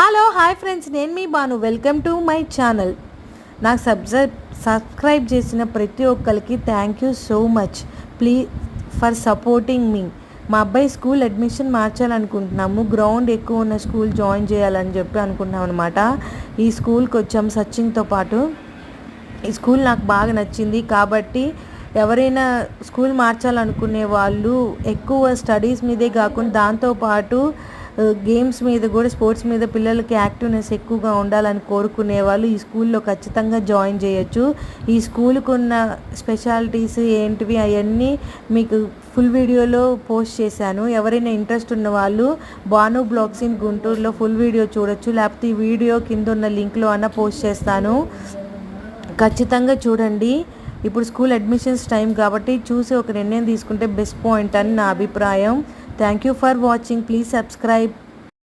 Hello hi friends, నేను మీ Banu. Welcome to my channel. నాకు సబ్స్క్రైబ్ చేసిన ప్రతి ఒక్కరికి thank you so much. Please for supporting మీ. మా అబ్బాయి స్కూల్ అడ్మిషన్ మార్చాలనుకుంటున్నాము. గ్రౌండ్ ఎక్కువ ఉన్న స్కూల్ జాయిన్ చేయాలని చెప్పి అనుకుంటున్నాం అనమాట. ఈ స్కూల్కి వచ్చాము సచింగ్తో పాటు. ఈ స్కూల్ నాకు బాగా నచ్చింది కాబట్టి ఎవరైనా స్కూల్ మార్చాలనుకునే వాళ్ళు ఎక్కువ స్టడీస్ మీదే కాకుండా దాంతోపాటు గేమ్స్ మీద కూడా, స్పోర్ట్స్ మీద పిల్లలకి యాక్టివ్నెస్ ఎక్కువగా ఉండాలని కోరుకునే వాళ్ళు ఈ స్కూల్లో ఖచ్చితంగా జాయిన్ చేయొచ్చు. ఈ స్కూల్కి ఉన్న స్పెషాలిటీస్ ఏంటివి అవన్నీ మీకు ఫుల్ వీడియోలో పోస్ట్ చేశాను. ఎవరైనా ఇంట్రెస్ట్ ఉన్న వాళ్ళు బాను బ్లాగ్స్ ఇన్ గుంటూరులో ఫుల్ వీడియో చూడొచ్చు, లేకపోతే ఈ వీడియో కింద ఉన్న లింక్లో అన్న పోస్ట్ చేస్తాను. ఖచ్చితంగా చూడండి. ఇప్పుడు స్కూల్ అడ్మిషన్స్ టైం కాబట్టి చూసి ఒక నిర్ణయం తీసుకుంటే బెస్ట్ పాయింట్ అని నా అభిప్రాయం. Thank you for watching. Please subscribe.